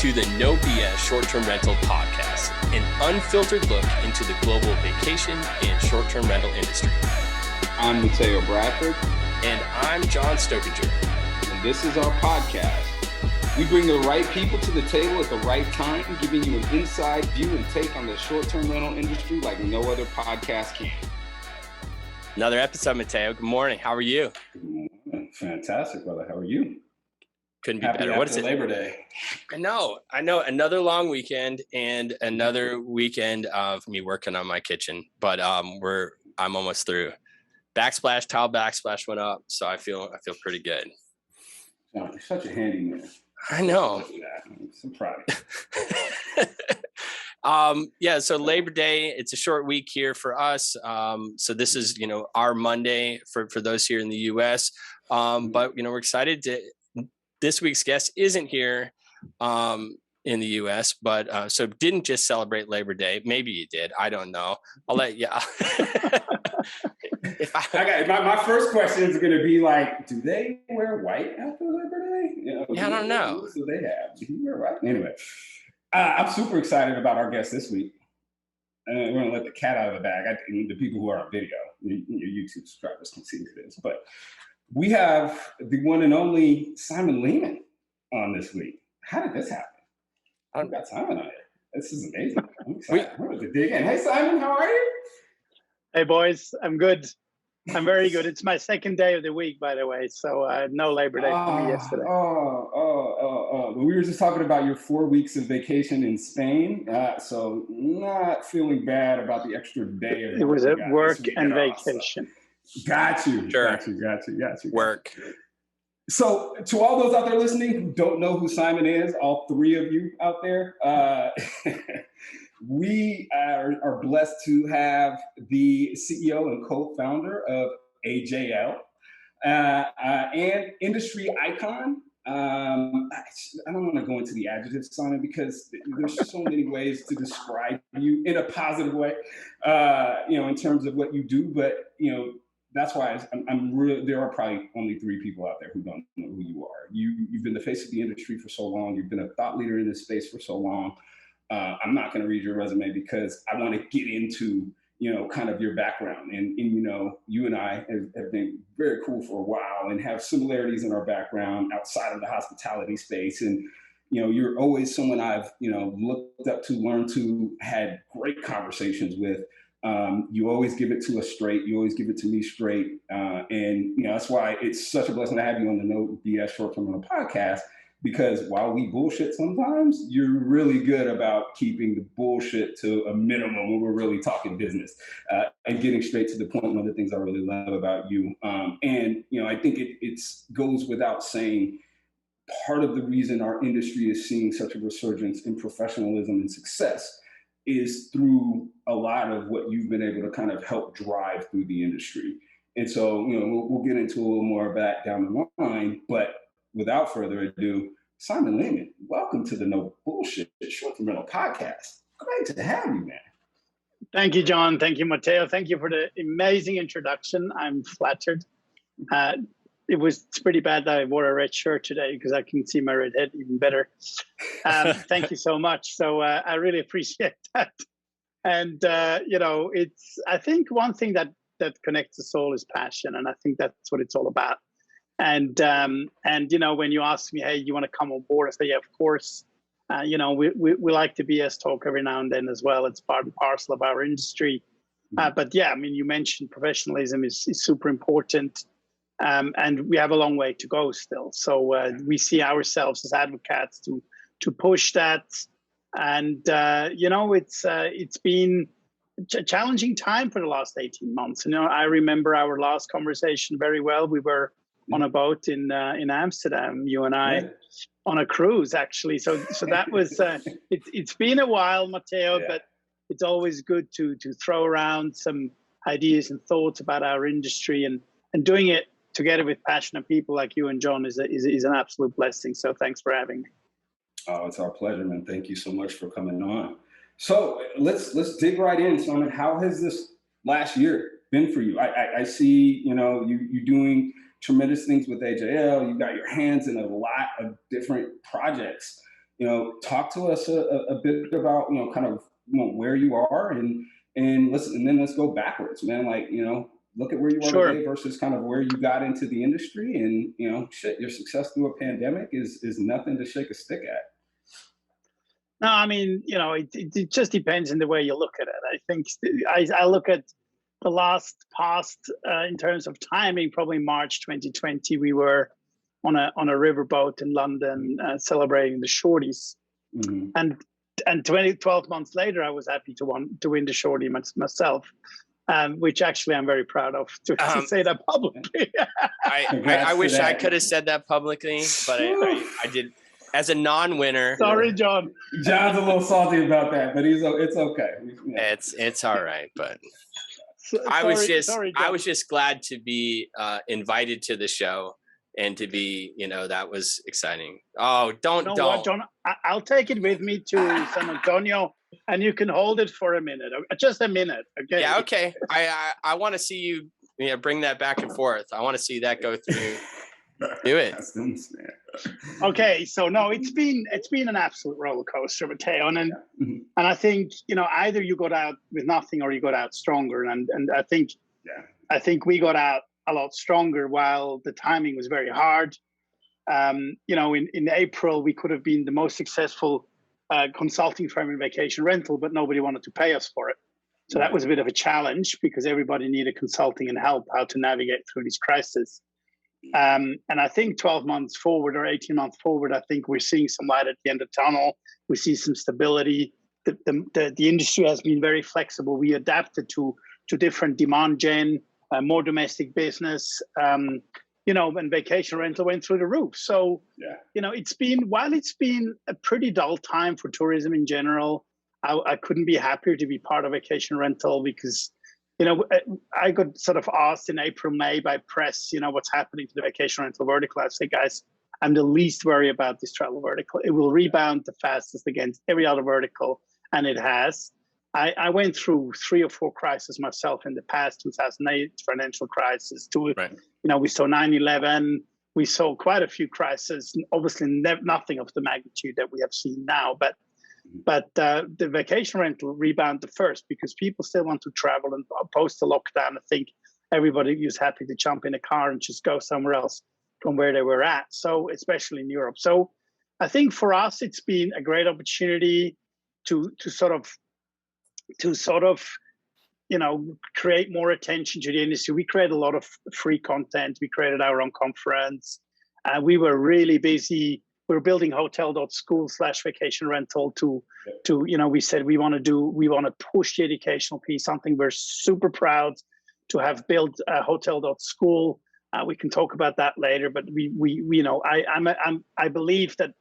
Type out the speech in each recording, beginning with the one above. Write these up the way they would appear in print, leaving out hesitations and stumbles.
to the No BS Short-Term Rental Podcast, an unfiltered look into the global vacation and short-term rental industry. I'm Mateo Bradford. And I'm John Stokinger. And this is our podcast. We bring the right people to the table at the right time, giving you an inside view and take on the short-term rental industry like no other podcast can. Another episode, Mateo. Good morning. How are you? Good morning. Fantastic, brother. How are you? Couldn't be Happy better. What is it? Labor Day. I know. Another long weekend and another weekend of me working on my kitchen, but I'm almost through. Backsplash, tile backsplash went up, so I feel pretty good. Oh, you're such a handy man. I know. I'm so proud of you. So Labor Day, it's a short week here for us. So this is, our Monday for those here in the US. But we're excited this week's guest isn't here in the US, but so didn't just celebrate Labor Day. Maybe you did. I don't know. I'll let you. My first question is going to be like, do they wear white after Labor Day? I don't know. What do they have? Do you wear white? Anyway, I'm super excited about our guest this week. We're going to let the cat out of the bag. The people who are on video, your YouTube subscribers can see this, but we have the one and only Simon Lehmann on this week. How did this happen? I've got Simon on it. This is amazing. I'm excited. We're going to dig in. Hey, Simon, how are you? Hey, boys. I'm good. I'm very good. It's my second day of the week, by the way. So no Labor Day for me yesterday. We were just talking about your 4 weeks of vacation in Spain. So not feeling bad about the extra day. It was a work and vacation. Got you. Sure. Got you. Work. So to all those out there listening who don't know who Simon is, all three of you out there, we are blessed to have the CEO and co-founder of AJL and industry icon. I don't want to go into the adjectives, Simon, because there's so many ways to describe you in a positive way, in terms of what you do. But, that's why I'm really, there are probably only three people out there who don't know who you are. You've been the face of the industry for so long. You've been a thought leader in this space for so long. I'm not going to read your resume because I want to get into, kind of your background. And you and I have been very cool for a while and have similarities in our background outside of the hospitality space. And, you're always someone I've, looked up to, learned to, had great conversations with. You always give it to us straight. You always give it to me straight. And that's why it's such a blessing to have you on the No BS Short-Term Rental Podcast, because while we bullshit sometimes, you're really good about keeping the bullshit to a minimum when we're really talking business and getting straight to the point. One of the things I really love about you. I think it goes without saying, part of the reason our industry is seeing such a resurgence in professionalism and success is through a lot of what you've been able to kind of help drive through the industry. And so, we'll get into a little more of that down the line, but without further ado, Simon Lehmann, welcome to the No Bullshit Short-Term Rental Podcast. Great to have you, man. Thank you, John. Thank you, Mateo. Thank you for the amazing introduction. I'm flattered. It's pretty bad that I wore a red shirt today because I can see my red head even better. Thank you so much. So I really appreciate that. And, I think one thing that connects the soul is passion. And I think that's what it's all about. And when you ask me, hey, you want to come on board? I say, yeah, of course. We like to BS talk every now and then as well. It's part and parcel of our industry. But yeah, you mentioned professionalism is super important. And we have a long way to go still. So we see ourselves as advocates to push that. And, it's been a challenging time for the last 18 months. I remember our last conversation very well. We were on a boat in Amsterdam, you and I, on a cruise, actually. So that was, it's been a while, Mateo, but it's always good to throw around some ideas and thoughts about our industry and doing it together with passionate people like you and John is an absolute blessing. So thanks for having me. Oh, it's our pleasure, man. Thank you so much for coming on. So let's dig right in, Simon. How has this last year been for you? I see, you doing tremendous things with AJL. You got your hands in a lot of different projects. talk to us a bit about, kind of, where you are, and let's go backwards, man. Like, look at where you are Sure. today versus kind of where you got into the industry, and, your success through a pandemic is nothing to shake a stick at. No, I mean, it just depends on the way you look at it. I think I look at the past in terms of timing, probably March 2020, we were on a riverboat in London celebrating the shorties. Mm-hmm. And 12 months later, I was happy to win the shorty myself, which actually I'm very proud of to say that publicly. I wish I could have said that publicly, but I did. As a non-winner, sorry, John. John's a little salty about that, but it's okay. It's all right. But I was just glad to be invited to the show and to be, that was exciting. Oh, don't. John, I'll take it with me to San Antonio, and you can hold it for a minute, just a minute. Okay. Yeah. Okay. I want to see you, bring that back and forth. I want to see that go through. Do it. Okay, so no, it's been an absolute roller coaster, Matteo, and I think either you got out with nothing or you got out stronger, and I think we got out a lot stronger while the timing was very hard. In April we could have been the most successful consulting firm in vacation rental, but nobody wanted to pay us for it. So that was a bit of a challenge because everybody needed consulting and help how to navigate through this crisis. And I think 12 months forward or 18 months forward, I think we're seeing some light at the end of the tunnel. We see some stability. The industry has been very flexible. We adapted to different demand gen, more domestic business, and vacation rental went through the roof. So, it's been a pretty dull time for tourism in general. I couldn't be happier to be part of vacation rental because I got sort of asked in April, May by press, what's happening to the vacation rental vertical. I say, guys, I'm the least worried about this travel vertical. It will rebound the fastest against every other vertical, and it has. I went through 3 or 4 crises myself in the past, 2008 financial crisis, we saw 9/11, we saw quite a few crises, obviously nothing of the magnitude that we have seen now, but the vacation rental rebound the first because people still want to travel, and post the lockdown, I think everybody is happy to jump in a car and just go somewhere else from where they were at. So especially in Europe. So I think for us, it's been a great opportunity to sort of create more attention to the industry. We create a lot of free content. We created our own conference. We were really busy. We're building hotel.school/vacation rental to we said we want to push the educational piece, something we're super proud to have built hotel.school. We can talk about that later, but I believe that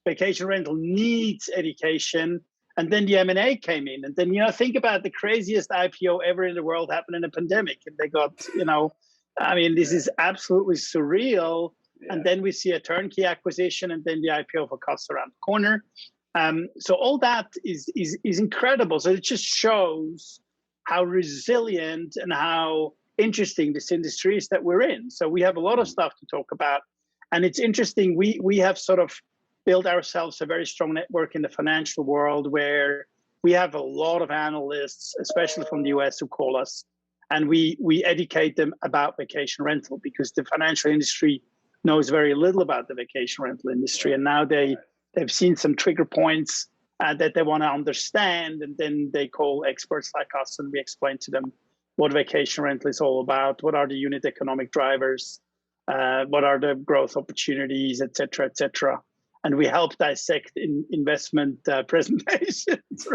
vacation rental needs education. And then the M&A came in, and then think about the craziest IPO ever in the world happened in a pandemic, and they got this is absolutely surreal. Yeah. And then we see a turnkey acquisition, and then the IPO for costs around the corner. So all that is incredible. So it just shows how resilient and how interesting this industry is that we're in. So we have a lot of stuff to talk about, and it's interesting. We have sort of built ourselves a very strong network in the financial world where we have a lot of analysts, especially from the US, who call us, and we educate them about vacation rental because the financial industry knows very little about the vacation rental industry, and now they've seen some trigger points that they want to understand, and then they call experts like us, and we explain to them what vacation rental is all about, what are the unit economic drivers, what are the growth opportunities, et cetera, and we help dissect investment presentations,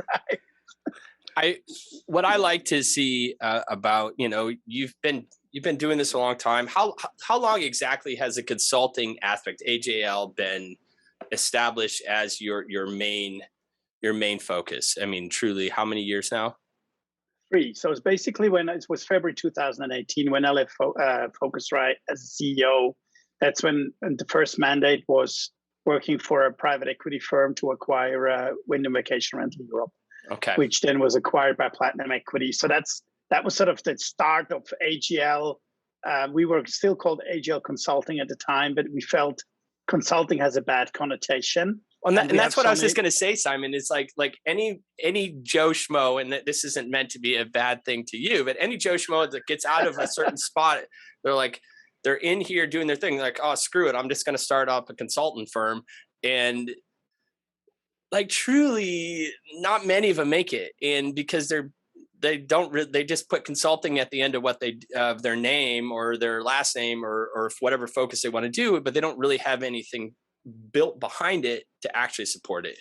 right? What I like to see about you've been doing this a long time. How long exactly has the consulting aspect, AJL, been established as your main focus? I mean, truly, how many years now? 3. So it's basically when it was February 2018 when I left Focusrite as CEO. That's when the first mandate was working for a private equity firm to acquire Wyndham Vacation Rental Europe. Okay. Which then was acquired by Platinum Equity. So that was sort of the start of AGL. We were still called AGL Consulting at the time, but we felt consulting has a bad connotation. And that's what I was just going to say, Simon. It's like any Joe Schmo, and this isn't meant to be a bad thing to you, but any Joe Schmo that gets out of a certain spot, they're in here doing their thing. Like, oh, screw it, I'm just going to start up a consultant firm, and like truly, not many of them make it, and because they just put consulting at the end of their name or their last name or whatever focus they want to do, but they don't really have anything built behind it to actually support it,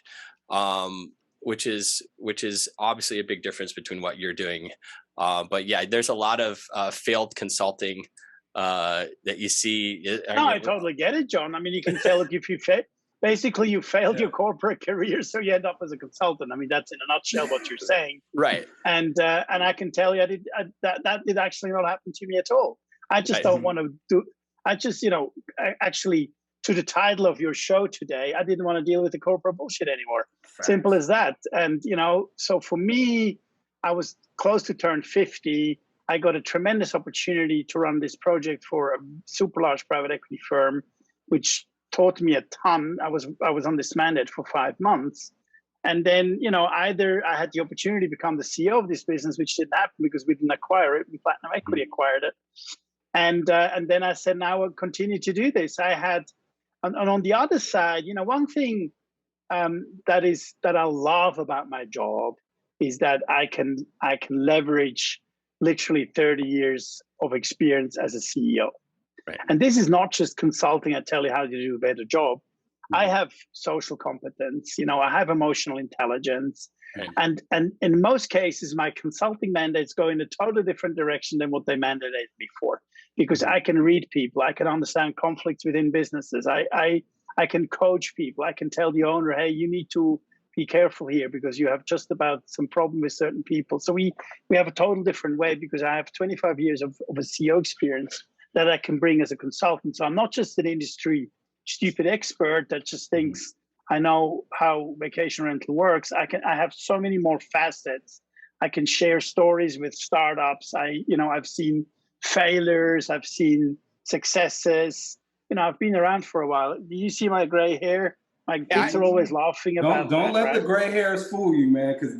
which is obviously a big difference between what you're doing. But yeah, there's a lot of failed consulting that you see. I totally get it, John. I mean, you can tell if you basically you failed your corporate career, so you end up as a consultant. I mean, that's in a nutshell what you're saying, right? And I can tell you, that did actually not happen to me at all. I just don't want to do. I just, actually, to the title of your show today, I didn't want to deal with the corporate bullshit anymore. Fact. Simple as that. And, so for me, I was close to turn 50. I got a tremendous opportunity to run this project for a super large private equity firm, which taught me a ton. I was on this mandate for 5 months. And then, either I had the opportunity to become the CEO of this business, which didn't happen because we didn't acquire it. Platinum Equity acquired it. And then I said, now I'll continue to do this. I had, and on the other side, one thing that I love about my job is that I can leverage literally 30 years of experience as a CEO. Right. And this is not just consulting. I tell you how to do a better job. I have social competence. I have emotional intelligence. Right. And in most cases, my consulting mandates go in a totally different direction than what they mandated me for, because I can read people. I can understand conflicts within businesses. I can coach people. I can tell the owner, hey, you need to be careful here because you have just about some problem with certain people. So we have a total different way, because I have 25 years of a CEO experience that I can bring as a consultant. So I'm not just an industry stupid expert that just thinks I know how vacation rental works. I have so many more facets. I can share stories with startups. I've seen failures. I've seen successes. I've been around for a while. Do you see my gray hair? My kids are always laughing about. Don't let the gray hairs fool you, man, because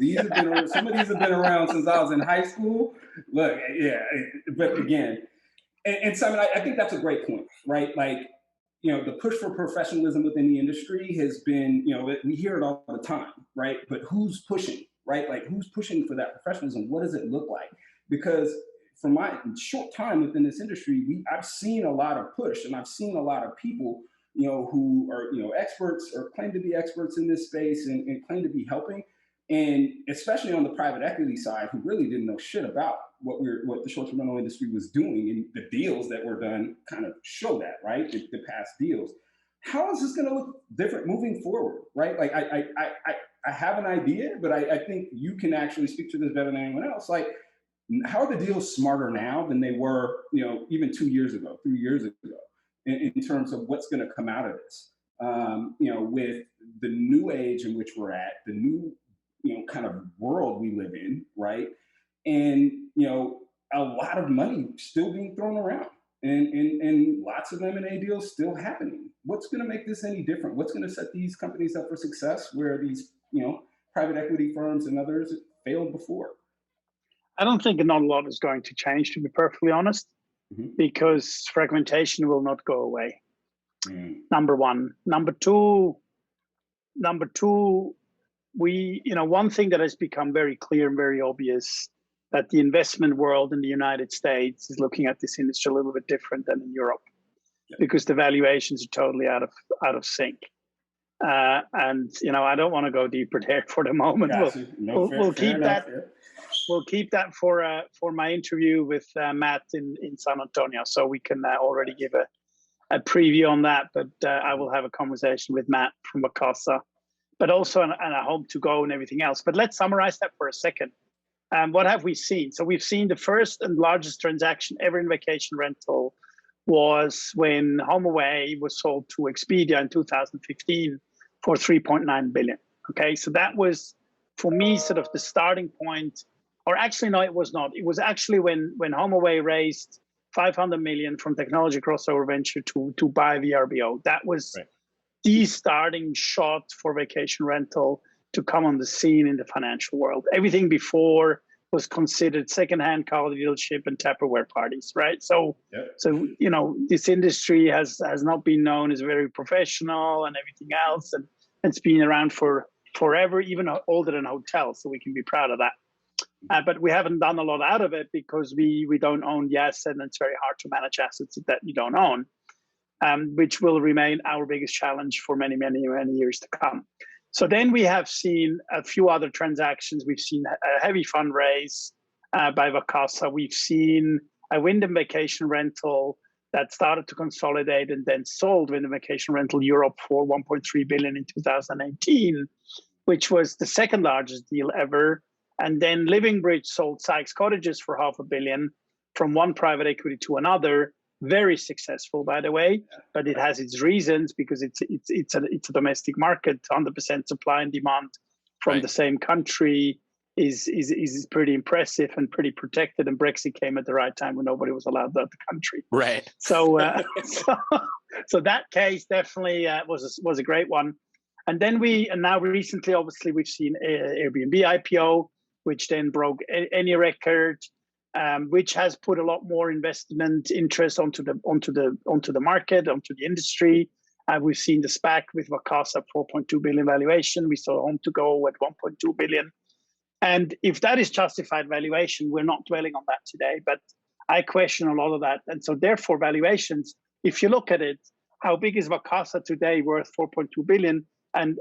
some of these have been around since I was in high school. Look, yeah, but again, and Simon, I think that's a great point, right? Like, the push for professionalism within the industry has been, we hear it all the time, right? But who's pushing, right? Like, who's pushing for that professionalism? What does it look like? Because from my short time within this industry, I've seen a lot of push, and I've seen a lot of people, who are, experts or claim to be experts in this space and claim to be helping. And especially on the private equity side, who really didn't know shit about what the short-term rental industry was doing, and the deals that were done kind of show that, right? The past deals. How is this going to look different moving forward, right? Like I have an idea, but I think you can actually speak to this better than anyone else. Like, how are the deals smarter now than they were, even 2 years ago, 3 years ago, in terms of what's going to come out of this? With the new age in which we're at, the new kind of world we live in, right? And, a lot of money still being thrown around and lots of M&A deals still happening. What's going to make this any different? What's going to set these companies up for success where these, private equity firms and others failed before? I don't think not a lot is going to change, to be perfectly honest, because fragmentation will not go away. Number one. Number two, one thing that has become very clear and very obvious, that the investment world in the United States is looking at this industry a little bit different than in Europe, because the valuations are totally out of sync. And I don't want to go deeper there for the moment. We'll keep that. We'll keep that for my interview with Matt in San Antonio, so we can already give a preview on that. But I will have a conversation with Matt from Wakasa, but also and a home to go and everything else. But let's summarize that for a second. What have we seen? So we've seen the first and largest transaction ever in vacation rental was when HomeAway was sold to Expedia in 2015 for $3.9 billion. Okay, so that was, for me, sort of the starting point. Or actually, no, it was not. It was actually when HomeAway raised $500 million from Technology Crossover Venture to buy VRBO. That was the starting shot for vacation rental to come on the scene in the financial world. Everything before was considered secondhand car dealership and Tupperware parties, right? So, so you know, this industry has not been known as very professional and everything else, and it's been around for forever, even older than hotels. So we can be proud of that. But we haven't done a lot out of it because we don't own the asset, and it's very hard to manage assets that you don't own, which will remain our biggest challenge for many, many, many years to come. So then we have seen a few other transactions. We've seen a heavy fundraise by Vacasa. We've seen a Wyndham Vacation Rental that started to consolidate and then sold Wyndham Vacation Rental Europe for 1.3 billion in 2018, which was the second largest deal ever. And then Living Bridge sold Sykes Cottages for $500 million from one private equity to another. Very successful, by the way, but it has its reasons because it's a domestic market. 100% supply and demand from the same country is pretty impressive and pretty protected. And Brexit came at the right time when nobody was allowed out of the country. Right. So so that case definitely was a great one. And then now recently, obviously, we've seen Airbnb IPO, which then broke any record. Which has put a lot more investment interest onto the market, onto the industry. We've seen the SPAC with Vacasa 4.2 billion valuation. We saw HomeToGo at 1.2 billion. And if that is justified valuation, we're not dwelling on that today, but I question a lot of that. And so therefore valuations, if you look at it, how big is Vacasa today worth 4.2 billion and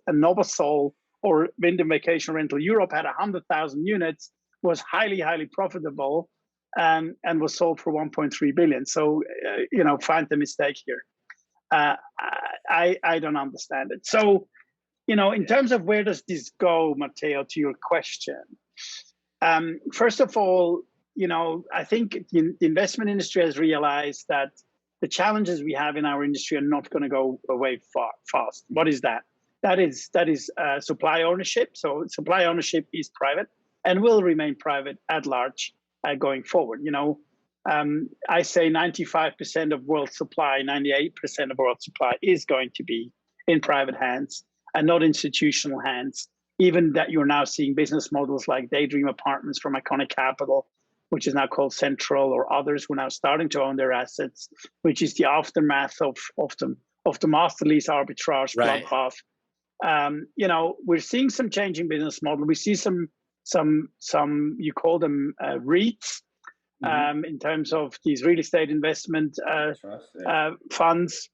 Novasol or Wyndham Vacation Rental Europe had 100,000 units, was highly, highly profitable and was sold for 1.3 billion. So, find the mistake here. I don't understand it. So, in terms of where does this go, Matteo, to your question, first of all, I think the investment industry has realized that the challenges we have in our industry are not going to go away fast. What is that? That is supply ownership. So supply ownership is private and will remain private at large going forward. I say 95% of world supply, 98% of world supply is going to be in private hands and not institutional hands. Even that you're now seeing business models like Daydream Apartments from Iconic Capital, which is now called Central, or others who are now starting to own their assets, which is the aftermath of the master lease arbitrage bloodbath. We're seeing some changing business model. We see some you call them REITs in terms of these real estate investment funds.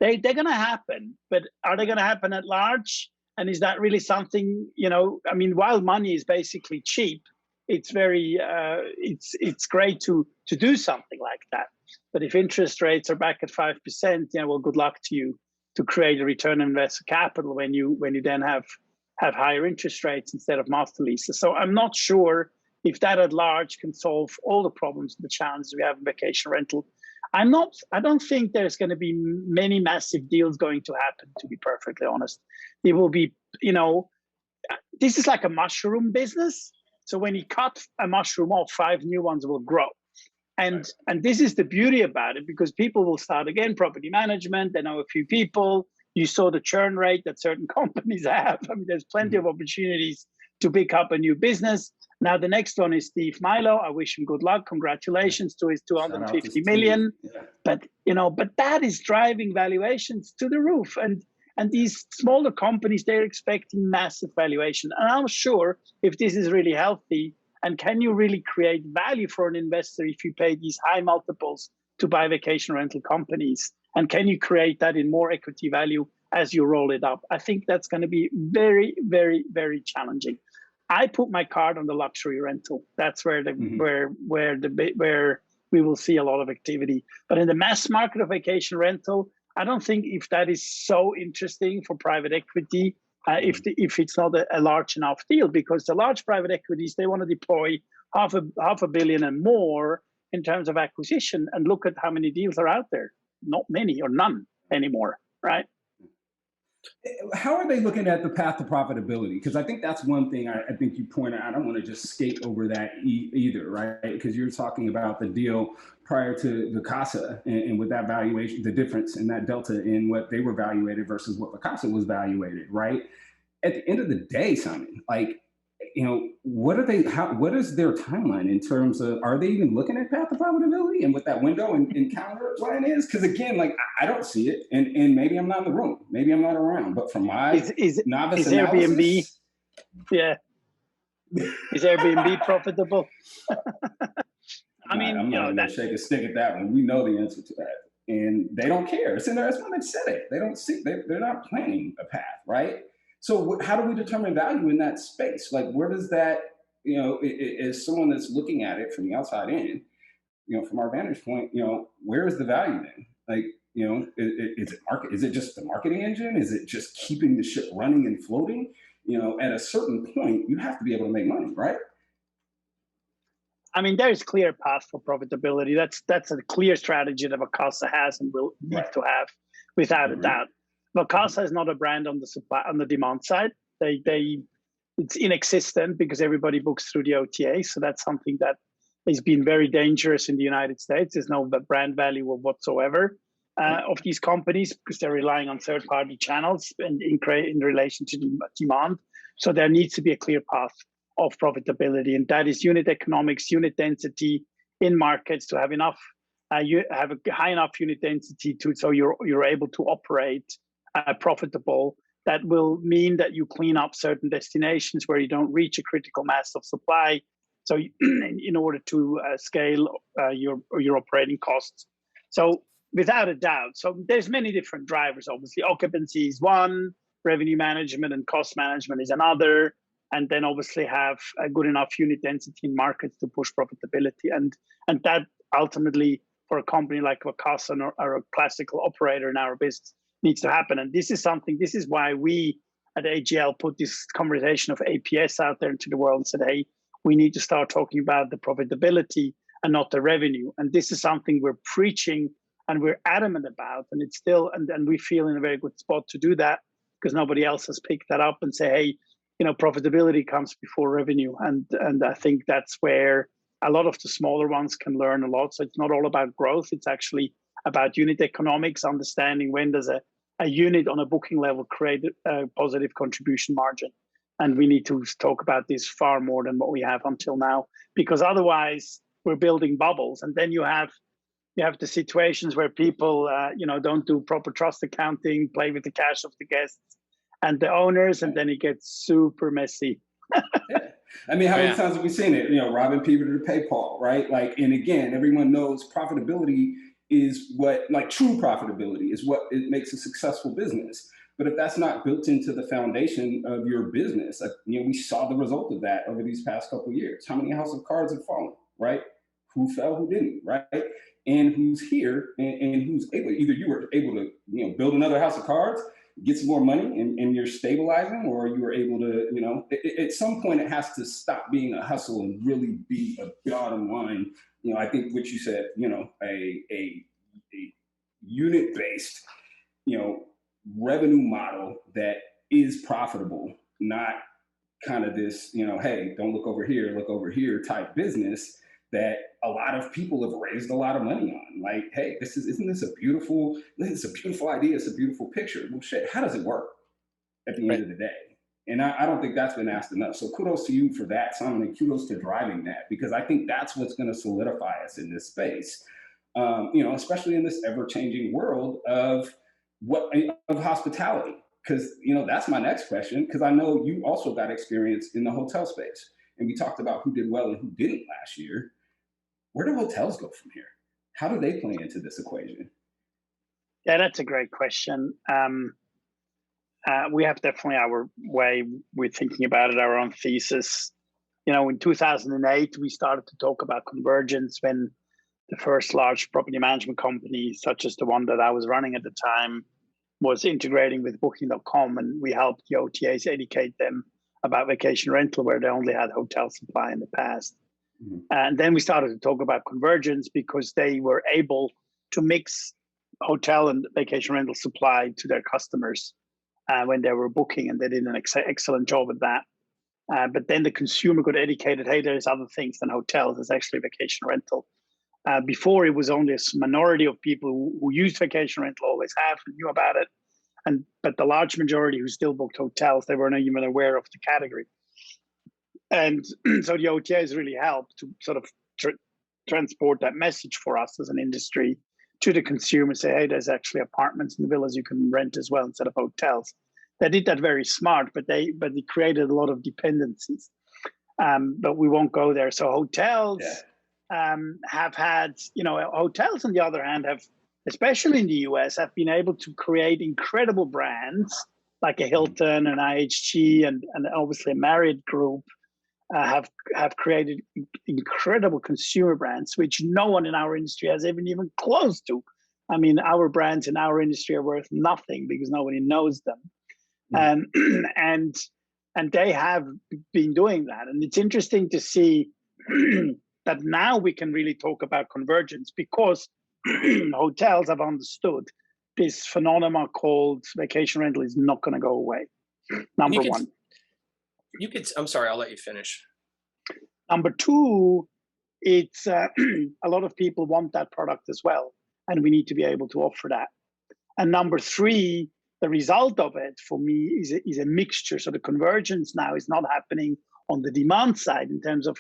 They're going to happen, but are they going to happen at large? And is that really something, while money is basically cheap, it's very it's great to do something like that. But if interest rates are back at 5%, well, good luck to you to create a return on invested capital when you then have higher interest rates instead of master leases. So I'm not sure if that at large can solve all the problems and the challenges we have in vacation rental. I don't think there's going to be many massive deals going to happen, to be perfectly honest. It will be, this is like a mushroom business. So when you cut a mushroom off, 5 new ones will grow. And this is the beauty about it, because people will start again, property management, they know a few people. You saw the churn rate that certain companies have. There's plenty of opportunities to pick up a new business. Now, the next one is Steve Milo. I wish him good luck. Congratulations to his 250 million. Yeah. But that is driving valuations to the roof. And these smaller companies, they're expecting massive valuation. And I'm sure if this is really healthy, and can you really create value for an investor if you pay these high multiples to buy vacation rental companies? And can you create that in more equity value as you roll it up? I think that's going to be very, very, very challenging. I put my card on the luxury rental. That's where where we will see a lot of activity. But in the mass market of vacation rental, I don't think if that is so interesting for private equity, if it's not a large enough deal, because the large private equities, they want to deploy half a billion and more in terms of acquisition. And look at how many deals are out there. Not many or none anymore, right? How are they looking at the path to profitability? Because I think that's one thing I think you pointed out. I don't want to just skate over that either, right? Because you're talking about the deal prior to the CASA and with that valuation, the difference in that delta in what they were valuated versus what the CASA was valuated, right? At the end of the day, Simon, like, what are they, what is their timeline in terms of, are they even looking at path to profitability and what that window and calendar line is? Because again, like, I don't see it, and maybe I'm not in the room, maybe I'm not around, but from my novice Airbnb, analysis, yeah, is Airbnb profitable? I mean, I'm not going to shake a stick at that one. We know the answer to that, and they don't care. It's in there. That's why they said it. They don't see. They're not planning a path, right? So how do we determine value in that space? Like, where does that, as someone that's looking at it from the outside in, from our vantage point, where is the value then? Like, is it market? Is it just the marketing engine? Is it just keeping the ship running and floating? At a certain point, you have to be able to make money, right? I mean, there is clear path for profitability. That's a clear strategy that Vacasa has and will need to have, without a doubt. Vacasa is not a brand on the supply, on the demand side. It's inexistent because everybody books through the OTA. So that's something that has been very dangerous in the United States. There's no brand value whatsoever of these companies because they're relying on third-party channels and in relation to demand. So there needs to be a clear path of profitability, and that is unit economics, unit density in markets to have enough. You have a high enough unit density so you're able to operate profitable. That will mean that you clean up certain destinations where you don't reach a critical mass of supply. So in order to scale your operating costs. So without a doubt, so there's many different drivers. Obviously, occupancy is one, revenue management and cost management is another, and then obviously have a good enough unit density in markets to push profitability. And that ultimately, for a company like Vacasa or a classical operator in our business, needs to happen. And this is why we at AGL put this conversation of APS out there into the world and said, hey, we need to start talking about the profitability and not the revenue. And this is something we're preaching and we're adamant about. And it's still, and we feel in a very good spot to do that because nobody else has picked that up and say, hey, profitability comes before revenue. And I think that's where a lot of the smaller ones can learn a lot. So it's not all about growth. It's actually about unit economics, understanding when does a unit on a booking level create a positive contribution margin. And we need to talk about this far more than what we have until now, because otherwise we're building bubbles. And then you have the situations where people, don't do proper trust accounting, play with the cash of the guests and the owners, and then it gets super messy. Yeah. I mean, how many times have we seen it? Robbing Peter to pay Paul, right? Like, and again, everyone knows profitability is true profitability is what it makes a successful business. But if that's not built into the foundation of your business, we saw the result of that over these past couple of years. How many house of cards have fallen, right? Who fell, who didn't, right? And who's here and who's able, either you were able to, build another house of cards, get some more money and you're stabilizing, or you were able to, at some point it has to stop being a hustle and really be a bottom line. I think what you said, a unit-based, revenue model that is profitable, not kind of this, hey, don't look over here type business that a lot of people have raised a lot of money on. Like, hey, isn't this a beautiful idea? It's a beautiful picture. Well, shit, how does it work at the end of the day? And I don't think that's been asked enough. So kudos to you for that, Simon, and kudos to driving that, because I think that's what's going to solidify us in this space, especially in this ever-changing world of hospitality. Because, that's my next question, because I know you also got experience in the hotel space. And we talked about who did well and who didn't last year. Where do hotels go from here? How do they play into this equation? Yeah, that's a great question. We have definitely our way we're thinking about it, our own thesis. In 2008, we started to talk about convergence when the first large property management company, such as the one that I was running at the time, was integrating with Booking.com, and we helped the OTAs educate them about vacation rental, where they only had hotel supply in the past. Mm-hmm. And then we started to talk about convergence because they were able to mix hotel and vacation rental supply to their customers. when they were booking, and they did an excellent job at that. But then the consumer got educated, hey, there's other things than hotels. There's actually vacation rental. Before, it was only a minority of people who used vacation rental, always have, and knew about it. But the large majority who still booked hotels, they weren't even aware of the category. And so the OTAs really helped to sort of transport that message for us as an industry to the consumer, say, hey, there's actually apartments and villas you can rent as well instead of hotels. They did that very smart, but they created a lot of dependencies. But we won't go there. So hotels have had, hotels on the other hand have, especially in the US, have been able to create incredible brands like a Hilton and IHG and obviously a Marriott Group have created incredible consumer brands, which no one in our industry has even close to. I mean, our brands in our industry are worth nothing because nobody knows them. And they have been doing that. And it's interesting to see that now we can really talk about convergence because hotels have understood this phenomenon called vacation rental is not going to go away. Number one. I'm sorry, I'll let you finish. Number two, it's a lot of people want that product as well, and we need to be able to offer that. And number three, the result of it for me is a mixture. So the convergence now is not happening on the demand side in terms of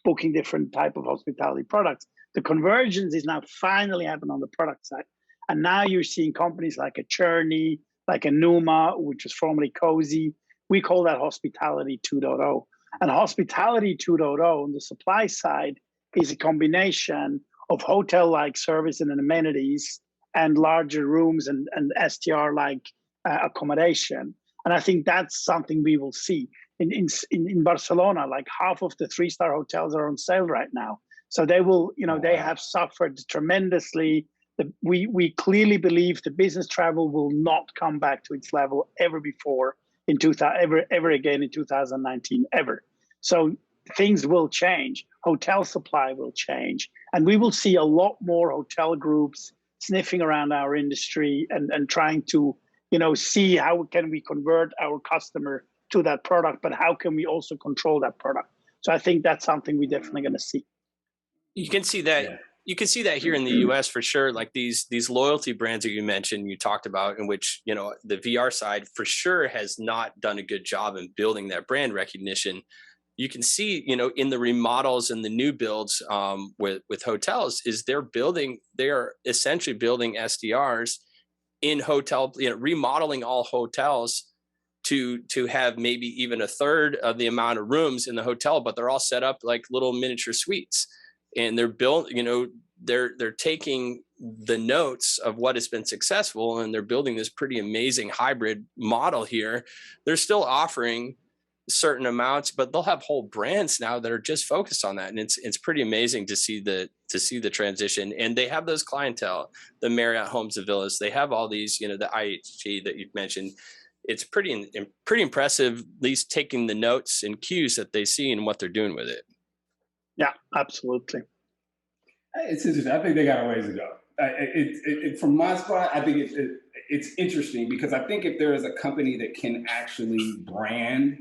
booking different type of hospitality products. The convergence is now finally happening on the product side. And now you're seeing companies like a Journey, like a Numa, which was formerly Cozy. We call that Hospitality 2.0. And Hospitality 2.0 on the supply side is a combination of hotel-like service and amenities and larger rooms and STR-like accommodation. And I think that's something we will see. In Barcelona, like half of the 3-star hotels are on sale right now. So they will, they have suffered tremendously. We clearly believe the business travel will not come back to its level ever before ever again in 2019, ever. So things will change. Hotel supply will change. And we will see a lot more hotel groups sniffing around our industry and trying to, see how can we convert our customer to that product, but how can we also control that product? So I think that's something we're definitely going to see. You can see that. Yeah. You can see that here in the US for sure. Like these loyalty brands that you mentioned, you talked about, in which, the VR side for sure has not done a good job in building that brand recognition. You can see, in the remodels and the new builds with hotels is they are essentially building SDRs in hotel, remodeling all hotels to have maybe even a third of the amount of rooms in the hotel, but they're all set up like little miniature suites. And they're built, they're taking the notes of what has been successful and they're building this pretty amazing hybrid model here. They're still offering certain amounts, but they'll have whole brands now that are just focused on that. And it's pretty amazing to see the transition. And they have those clientele, the Marriott Homes and Villas. They have all these, the IHG that you've mentioned. It's pretty impressive, at least taking the notes and cues that they see and what they're doing with it. Yeah, absolutely. It's interesting. I think they got a ways to go. From my spot, I think it's interesting because I think if there is a company that can actually brand,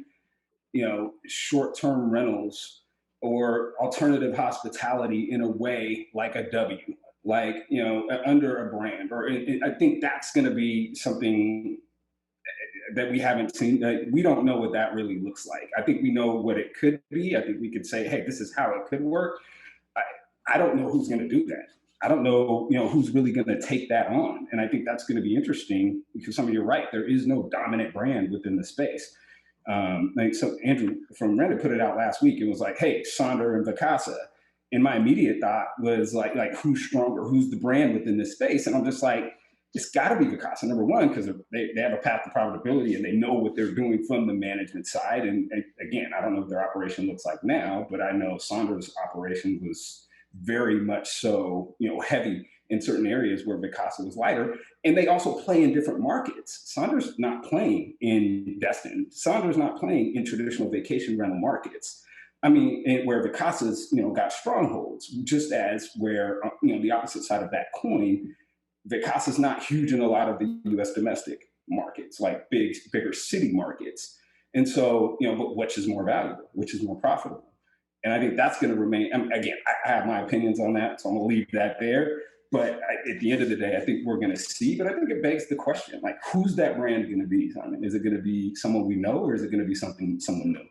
short-term rentals or alternative hospitality in a way like a W, like, under a brand, I think that's going to be something that we haven't seen. We don't know what that really looks like. I think we know what it could be. I think we could say, hey, this is how it could work. I don't know who's going to do that. I don't know, who's really going to take that on. And I think that's going to be interesting because some of you are right. There is no dominant brand within the space. So Andrew from Reddit put it out last week. It was like, hey, Sonder and Vacasa. And my immediate thought was like who's stronger? Who's the brand within this space? And I'm just like, it's got to be Vacasa, number one, because they have a path to profitability and they know what they're doing from the management side. And again, I don't know what their operation looks like now, but I know Sonder's operation was very much so, heavy in certain areas where Vacasa was lighter. And they also play in different markets. Sonder's not playing in Destin. Sonder's not playing in traditional vacation rental markets. I mean, where Vacasa's, got strongholds, just as where, the opposite side of that coin, Vacasa's not huge in a lot of the U.S. domestic. markets, like bigger city markets. And so, but which is more valuable, which is more profitable? And I think that's going to remain. I mean, again, I have my opinions on that, so I'm going to leave that there. But at the end of the day, I think we're going to see. But I think it begs the question, like, who's that brand going to be, Simon? Is it going to be someone we know, or is it going to be someone new?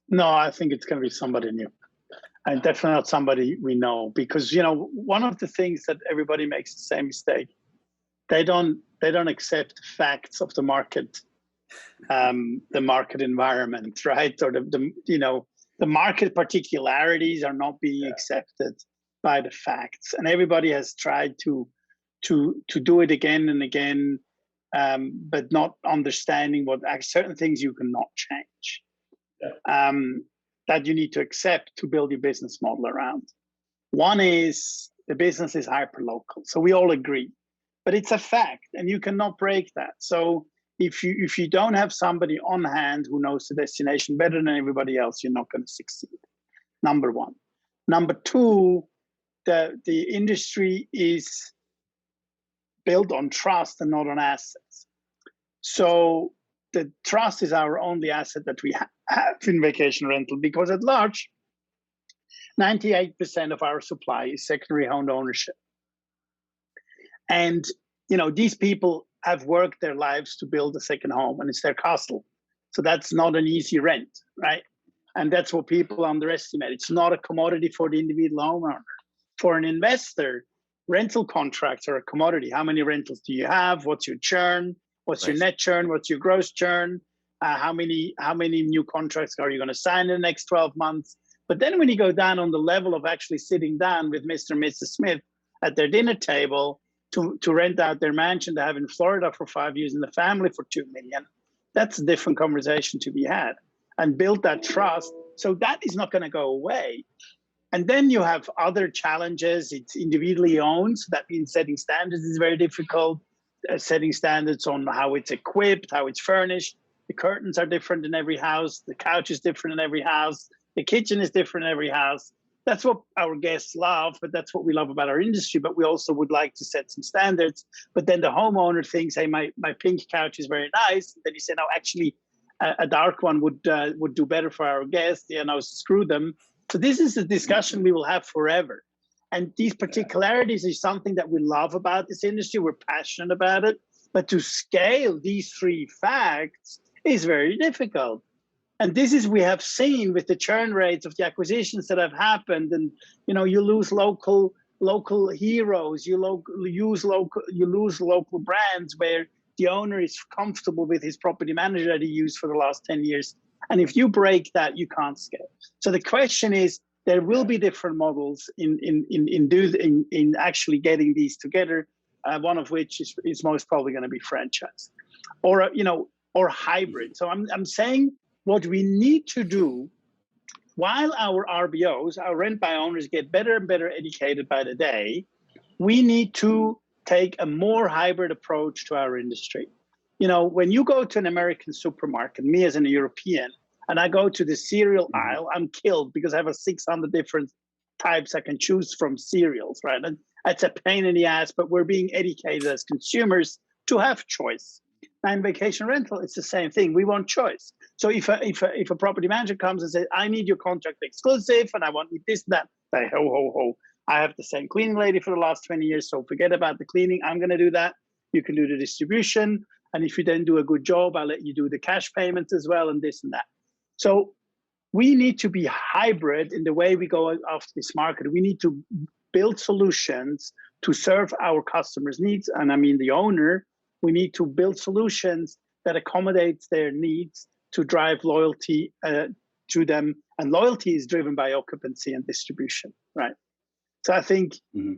No, I think it's going to be somebody new. And definitely not somebody we know, because, one of the things that everybody makes the same mistake. They don't accept facts of the market environment, right? Or the market particularities are not being accepted by the facts, and everybody has tried to do it again and again, but not understanding what certain things you cannot change, that you need to accept to build your business model around. One is the business is hyper local, so we all agree, but it's a fact, and you cannot break that. So if you don't have somebody on hand who knows the destination better than everybody else, you're not going to succeed. Number one. Number two, the industry is built on trust and not on assets. So the trust is our only asset that we have in vacation rental, because at large, 98% of our supply is secondary home ownership. And, these people have worked their lives to build a second home, and it's their castle. So that's not an easy rent, right? And that's what people underestimate. It's not a commodity for the individual homeowner. For an investor, rental contracts are a commodity. How many rentals do you have? What's your churn? What's your net churn? What's your gross churn? How many new contracts are you going to sign in the next 12 months? But then when you go down on the level of actually sitting down with Mr. and Mrs. Smith at their dinner table to rent out their mansion to have in Florida for 5 years and the family for $2 million, that's a different conversation to be had, and build that trust. So that is not going to go away. And then you have other challenges. It's individually owned. So that means setting standards is very difficult. Setting standards on how it's equipped, how it's furnished. The curtains are different in every house. The couch is different in every house. The kitchen is different in every house. That's what our guests love, but that's what we love about our industry. But we also would like to set some standards. But then the homeowner thinks, hey, my pink couch is very nice. And then you say, no, actually, a dark one would do better for our guests. Screw them. So this is a discussion we will have forever. And these particularities is something that we love about this industry. We're passionate about it. But to scale these three facts is very difficult. And this is, we have seen with the churn rates of the acquisitions that have happened. And, you lose local heroes, you lose local brands where the owner is comfortable with his property manager that he used for the last 10 years. And if you break that, you can't scale. So the question is, there will be different models in actually getting these together. One of which is most probably going to be franchise, or hybrid. So I'm saying what we need to do, while our RBOs, our rent by owners, get better and better educated by the day, we need to take a more hybrid approach to our industry. When you go to an American supermarket, me as a European, and I go to the cereal aisle, I'm killed because I have 600 different types I can choose from cereals, right? And that's a pain in the ass, but we're being educated as consumers to have choice. Now in vacation rental, it's the same thing. We want choice. So if a property manager comes and says, I need your contract exclusive and I want this, that, say, ho, ho, ho. I have the same cleaning lady for the last 20 years, so forget about the cleaning. I'm going to do that. You can do the distribution. And if you then do a good job, I'll let you do the cash payments as well and this and that. So we need to be hybrid in the way we go after this market. We need to build solutions to serve our customers' needs. And I mean the owner, we need to build solutions that accommodates their needs to drive loyalty to them. And loyalty is driven by occupancy and distribution, right? So I think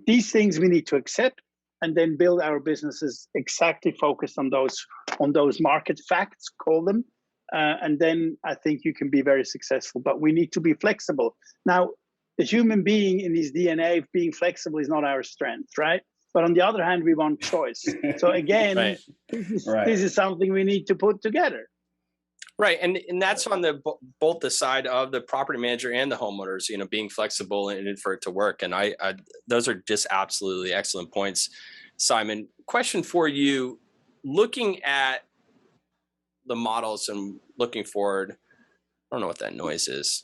these things we need to accept and then build our businesses exactly focused on those market facts, call them. And then I think you can be very successful, but we need to be flexible. Now, the human being in his DNA of being flexible is not our strength, right? But on the other hand, we want choice. So again, this is something we need to put together. Right, and that's on both the side of the property manager and the homeowners, being flexible and for it to work. And I those are just absolutely excellent points, Simon. Question for you: looking at the models and looking forward, I don't know what that noise is.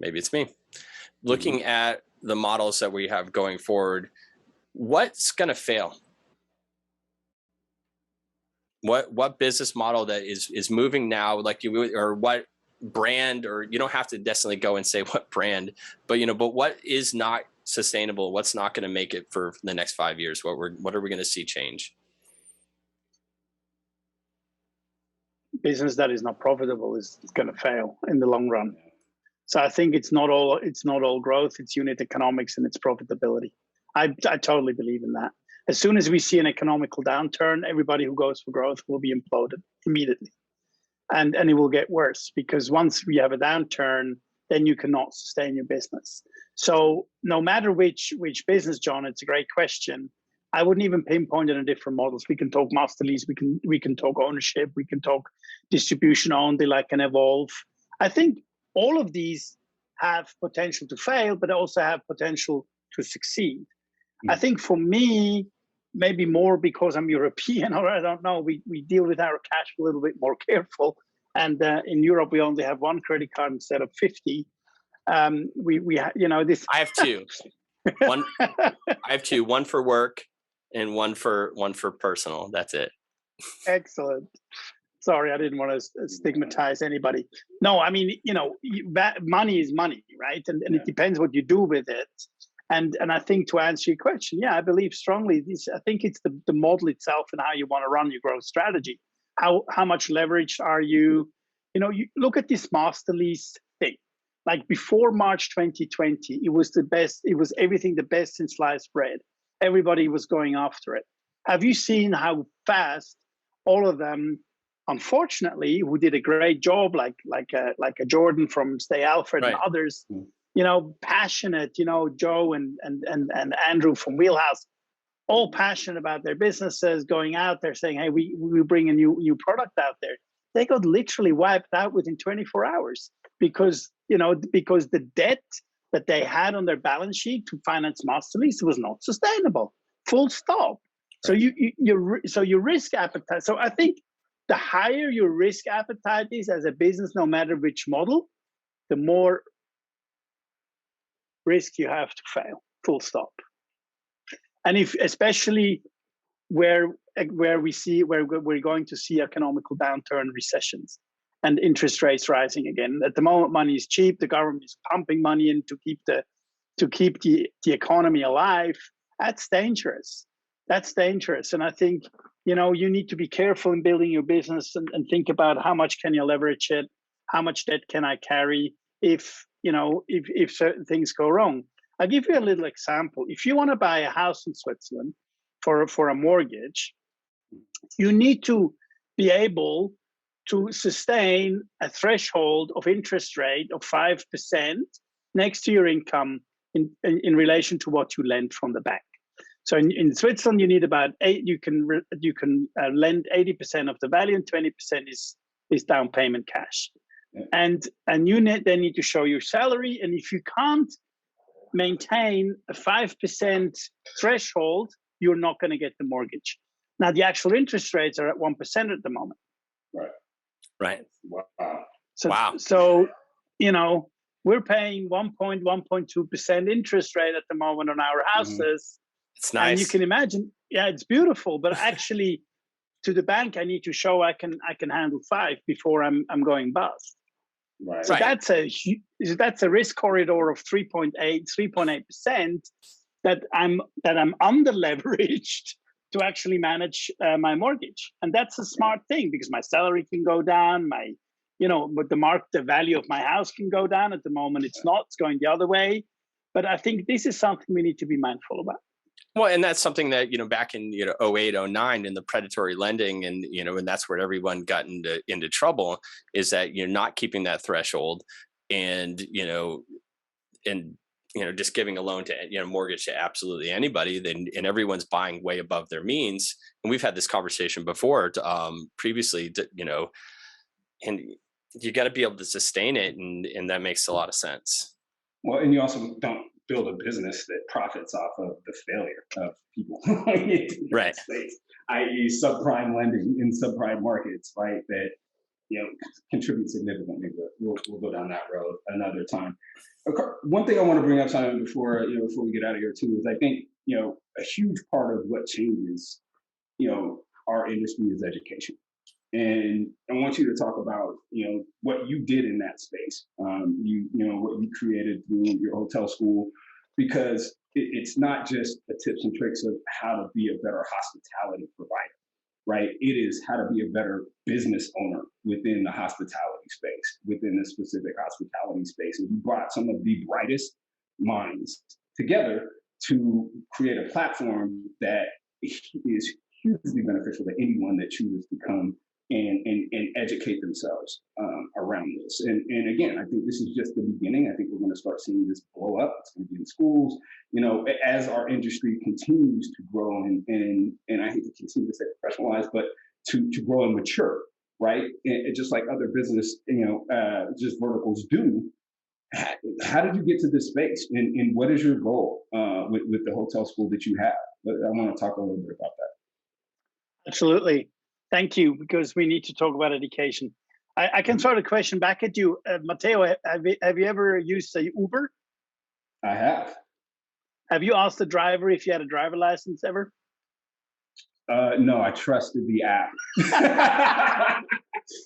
Maybe it's me. Looking at the models that we have going forward, what's going to fail? What business model that is moving now, like you, or what brand, or you don't have to necessarily go and say what brand, but but what is not sustainable? What's not going to make it for the next 5 years? What are we going to see change? Business that is not profitable is going to fail in the long run. So I think it's not all growth, it's unit economics and it's profitability. I totally believe in that. As soon as we see an economical downturn, everybody who goes for growth will be imploded immediately. And it will get worse, because once we have a downturn, then you cannot sustain your business. So no matter which business, John, it's a great question. I wouldn't even pinpoint it in different models. We can talk master lease, we can talk ownership, we can talk distribution only, like an Evolve. I think all of these have potential to fail, but also have potential to succeed. I think for me, maybe more because I'm European, or I don't know, we deal with our cash a little bit more careful. And in Europe, we only have one credit card instead of 50. This. I have two. I have two. One for work and one for personal. That's it. Excellent. Sorry, I didn't want to stigmatize anybody. No, I mean, money is money, right? And it depends what you do with it. And I think, to answer your question, I believe strongly I think it's the model itself and how you want to run your growth strategy. How much leverage are you? You look at this master lease thing. Like before March 2020, it was the best. It was everything the best since sliced bread. Everybody was going after it. Have you seen how fast all of them, unfortunately, who did a great job, like a Jordan from Stay Alfred and others, passionate, Joe and Andrew from Wheelhouse, all passionate about their businesses, going out there saying, hey, we bring a new product out there. They got literally wiped out within 24 hours because the debt that they had on their balance sheet to finance master lease was not sustainable. Full stop. So your risk appetite. So I think the higher your risk appetite is as a business, no matter which model, the more risk you have to fail. Full stop. And especially where we're going to see economical downturn, recessions, and interest rates rising again. At the moment, money is cheap. The government is pumping money in to keep the economy alive. That's dangerous. That's dangerous. And I think you need to be careful in building your business and think about how much can you leverage it, how much debt can I carry if certain things go wrong. I'll give you a little example. If you want to buy a house in Switzerland for a mortgage, you need to be able to sustain a threshold of interest rate of 5% next to your income in relation to what you lend from the bank. So in Switzerland, you need about 8. You can lend 80% of the value, and 20% is down payment cash. And you then need to show your salary. And if you can't maintain a 5% threshold, you're not going to get the mortgage. Now, the actual interest rates are at 1% at the moment. Right. Wow. So we're paying 1.2% interest rate at the moment on our houses. It's nice. And you can imagine, it's beautiful. But actually, to the bank, I need to show I can handle 5 before I'm going bust. Right. So that's a risk corridor of 3.8% that I'm under leveraged to actually manage my mortgage. And that's a smart thing, because my salary can go down, but the value of my house can go down. At the moment, it's not, it's going the other way. But I think this is something we need to be mindful about. Well, and that's something that, back in, 08, 09 in the predatory lending, and, and that's where everyone got into trouble, is that you're not keeping that threshold and, just giving a loan to, mortgage to absolutely anybody, and everyone's buying way above their means. And we've had this conversation before, previously, and you got to be able to sustain it. And that makes a lot of sense. Well, and you also don't build a business that profits off of the failure of people in the United States, i.e. subprime lending in subprime markets, right? That, contribute significantly, but we'll go down that road another time. One thing I want to bring up, Simon, before we get out of here too, is I think, a huge part of what changes, our industry is education. And I want you to talk about, what you did in that space, what you created through your hotel school, because it's not just the tips and tricks of how to be a better hospitality provider, right? It is how to be a better business owner within the hospitality space, within the specific hospitality space. And you brought some of the brightest minds together to create a platform that is hugely beneficial to anyone that chooses to come and educate themselves around this. And again, I think this is just the beginning. I think we're going to start seeing this blow up. It's going to be in schools, as our industry continues to grow and I hate to continue to say professionalize, but to grow and mature, right? And just like other business, just verticals do. How did you get to this space, and what is your goal with the hotel school that you have? I want to talk a little bit about that. Absolutely. Thank you, because we need to talk about education. I can throw the question back at you. Matteo, have you ever used a Uber? I have. Have you asked the driver if you had a driver license ever? No, I trusted the app. I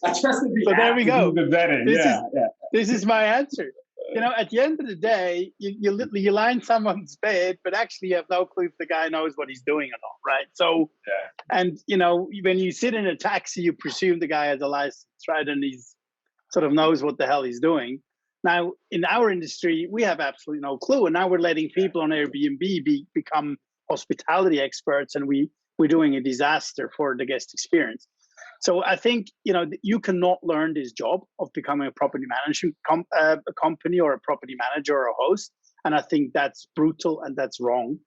trusted the so app there we go. To do the vetting. This is my answer. At the end of the day, you lie in someone's bed, but actually you have no clue if the guy knows what he's doing or not, right? So, and when you sit in a taxi, you presume the guy has a license, right? And he's sort of knows what the hell he's doing. Now, in our industry, we have absolutely no clue, and now we're letting people on Airbnb become hospitality experts, and we're doing a disaster for the guest experience. So I think, you cannot learn this job of becoming a property management company or a property manager or a host. And I think that's brutal and that's wrong.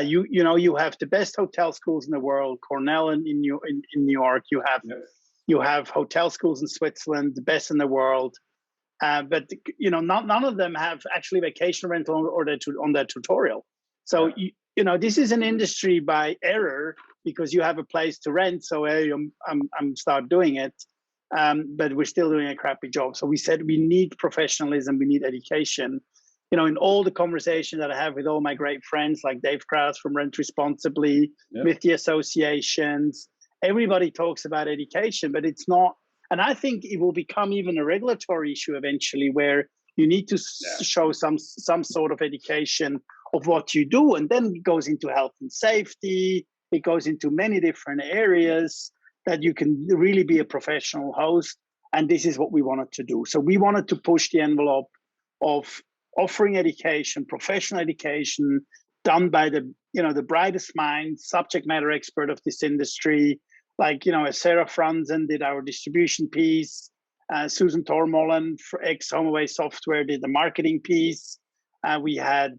You have the best hotel schools in the world, Cornell in New York. You have hotel schools in Switzerland, the best in the world. But none of them have actually vacation rental on their tutorial. So this is an industry by error, because you have a place to rent. So hey, I'm start doing it, but we're still doing a crappy job. So we said we need professionalism, we need education. In all the conversations that I have with all my great friends, like Dave Krause from Rent Responsibly, with the associations, everybody talks about education, but it's not. And I think it will become even a regulatory issue eventually, where you need to show some sort of education of what you do, and then it goes into health and safety. It goes into many different areas that you can really be a professional host. And this is what we wanted to do. So we wanted to push the envelope of offering education, professional education, done by the brightest minds, subject matter expert of this industry. Like, Sarah Franzen did our distribution piece. Susan Tormollen for ex-HomeAway Software did the marketing piece. We had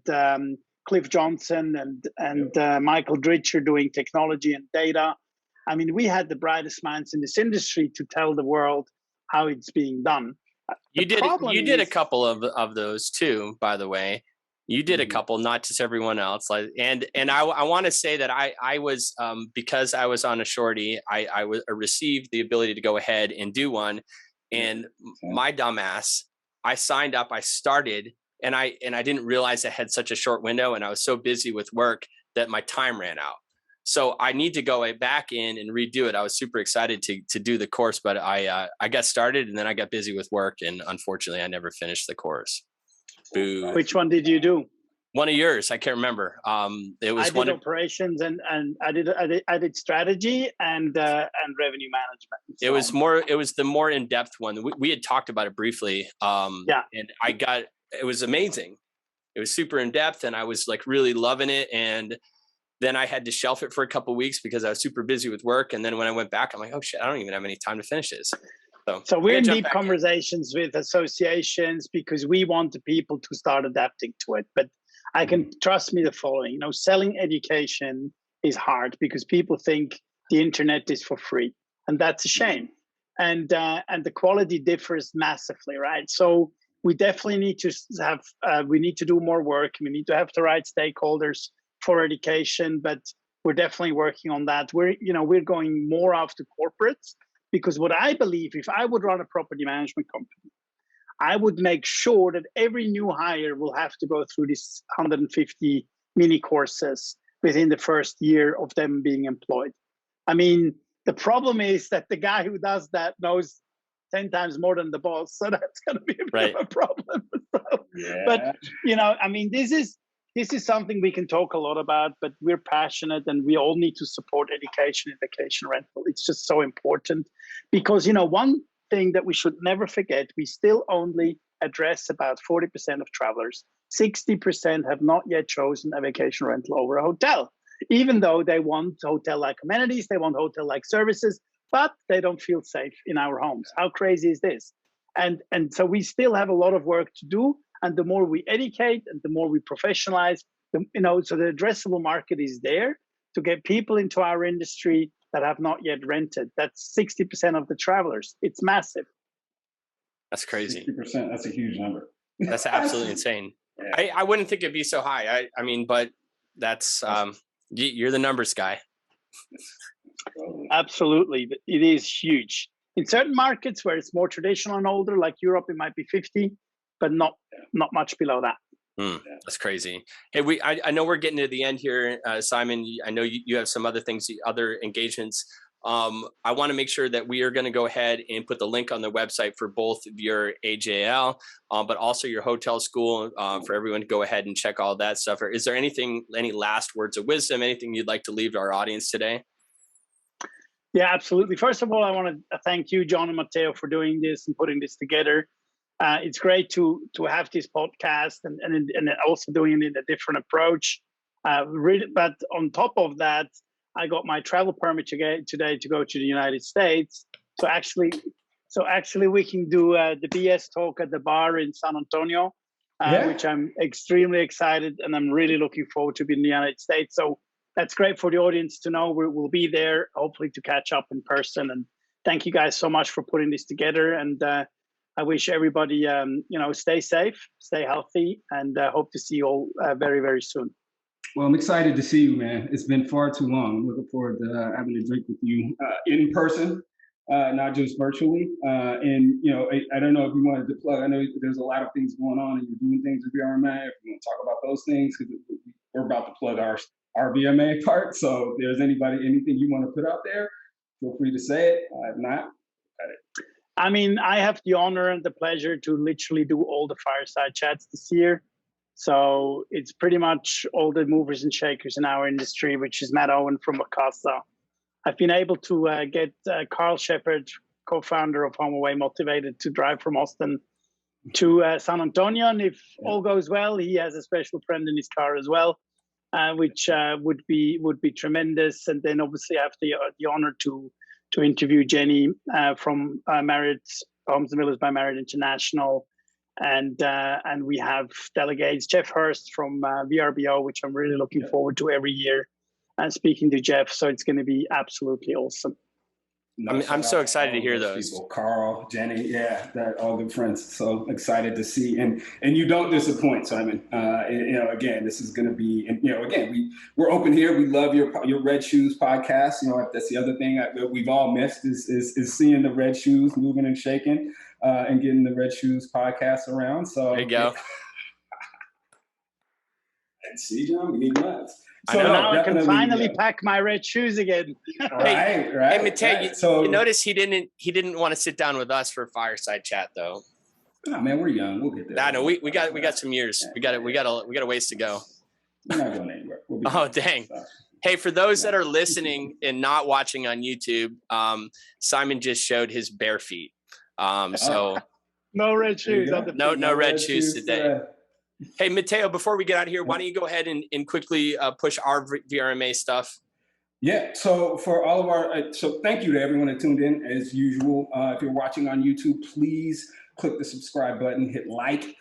Cliff Johnson and Michael Dritcher doing technology and data. I mean, we had the brightest minds in this industry to tell the world how it's being done. You did a couple of those too, by the way. You did a couple, not just everyone else. And I want to say that I was because I was on a shorty, I received the ability to go ahead and do one. And my dumbass, I signed up, I started. And I didn't realize I had such a short window, and I was so busy with work that my time ran out. So I need to go back in and redo it. I was super excited to do the course, but I got started and then I got busy with work, and unfortunately I never finished the course. Boo. Which one did you do? One of yours. I can't remember. It was I did operations and I did strategy and revenue management. So. It was the more in-depth one. We had talked about it briefly. And it was amazing. It was super in depth, and I was like really loving it. And then I had to shelf it for a couple of weeks because I was super busy with work. And then when I went back, I'm like, oh shit, I don't even have any time to finish this. So we're in deep conversations with associations because we want the people to start adapting to it. But I can trust me the following, selling education is hard because people think the internet is for free, and that's a shame. And the quality differs massively, right? So we definitely need to have, we need to do more work. We need to have the right stakeholders for education, but we're definitely working on that. We're going more after corporates, because what I believe, if I would run a property management company, I would make sure that every new hire will have to go through these 150 mini courses within the first year of them being employed. I mean, the problem is that the guy who does that knows 10 times more than the boss. So that's going to be a bit of a problem. But, I mean, this is something we can talk a lot about, but we're passionate and we all need to support education and vacation rental. It's just so important because, one thing that we should never forget, we still only address about 40% of travelers. 60% have not yet chosen a vacation rental over a hotel, even though they want hotel-like amenities, they want hotel-like services, but they don't feel safe in our homes. How crazy is this? And so we still have a lot of work to do. And the more we educate and the more we professionalize, so the addressable market is there to get people into our industry that have not yet rented. That's 60% of the travelers. It's massive. That's crazy. 60%, that's a huge number. That's absolutely insane. Yeah. I wouldn't think it'd be so high. I mean, but that's, you're the numbers guy. Absolutely. It is huge. In certain markets where it's more traditional and older, like Europe, it might be 50, but not much below that. That's crazy. Hey, I know we're getting to the end here, Simon. I know you have some other things, other engagements. I want to make sure that we are going to go ahead and put the link on the website for both of your AJL, but also your hotel school for everyone to go ahead and check all that stuff. Is there any last words of wisdom, anything you'd like to leave to our audience today? Yeah, absolutely. First of all, I want to thank you, John and Matteo, for doing this and putting this together. It's great to have this podcast and also doing it in a different approach. But on top of that, I got my travel permit today to go to the United States. So actually we can do the BS talk at the bar in San Antonio, which I'm extremely excited, and I'm really looking forward to being in the United States. So that's great for the audience to know. We'll be there, hopefully to catch up in person. And thank you guys so much for putting this together. And I wish everybody, stay safe, stay healthy, and hope to see you all very, very soon. Well, I'm excited to see you, man. It's been far too long. I'm looking forward to having a drink with you in person, not just virtually. And, I don't know if you wanted to plug. I know there's a lot of things going on and you're doing things with VRMA. If you want to talk about those things, because we're about to plug our VRMA part. So if there's anything you want to put out there, feel free to say it. If not, cut it. I mean, I have the honor and the pleasure to literally do all the fireside chats this year. So it's pretty much all the movers and shakers in our industry, which is Matt Owen from Wacasa. I've been able to get Carl Shepard, co-founder of HomeAway, motivated to drive from Austin to San Antonio. And if all goes well, he has a special friend in his car as well, which would be tremendous. And then obviously I have the honor to interview Jenny from Marriott Homes and Villas by Marriott International. And we have delegates, Jeff Hurst from VRBO, which I'm really looking forward to every year, and speaking to Jeff. So it's going to be absolutely awesome. I'm so excited to hear those. People, Carl, Jenny, they're all good friends. So excited to see, and you don't disappoint, Simon. Again, this is going to be, and again, we're open here. We love your Red Shoes podcast. That's the other thing that we've all missed is seeing the Red Shoes moving and shaking, and getting the Red Shoes podcast around. So there you go. And see, John, we need nuts. So now I can finally pack my red shoes again. Right. Hey, Matteo, you notice he didn't want to sit down with us for a fireside chat though. Oh man, we're young. We'll get there. I know we got some years. We got a ways to go. We're not going anywhere. Oh dang. Hey, for those that are listening and not watching on YouTube, Simon just showed his bare feet. So no red shoes. No red shoes today. Hey, Matteo, before we get out of here, why don't you go ahead and quickly push our VRMA stuff? Yeah, so for all of our, so thank you to everyone that tuned in as usual. If you're watching on YouTube, please click the subscribe button, hit like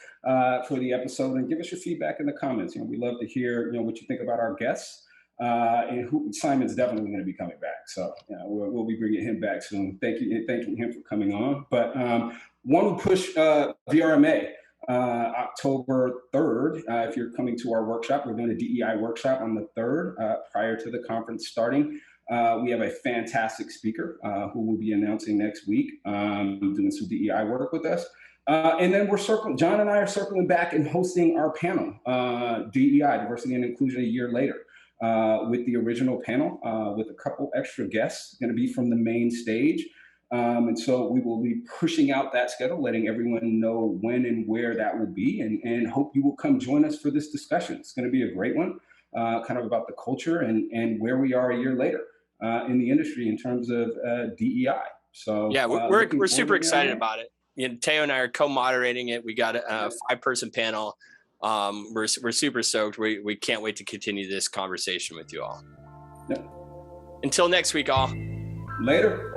for the episode, and give us your feedback in the comments. We love to hear what you think about our guests. And Simon's definitely going to be coming back. So we'll be bringing him back soon. Thanking him for coming on. But one who pushed VRMA October 3rd. If you're coming to our workshop, we're doing a DEI workshop on the 3rd prior to the conference starting. We have a fantastic speaker who will be announcing next week, doing some DEI work with us. And then John and I are circling back and hosting our panel, DEI, Diversity and Inclusion, a year later, with the original panel, with a couple extra guests going to be from the main stage. And so we will be pushing out that schedule, letting everyone know when and where that will be, and hope you will come join us for this discussion. It's going to be a great one, kind of about the culture and where we are a year later in the industry in terms of DEI. So yeah, we're super excited about it. You know, Teo and I are co-moderating it. We got a 5-person panel. We're super stoked. We can't wait to continue this conversation with you all. Yep. Until next week, all. Later.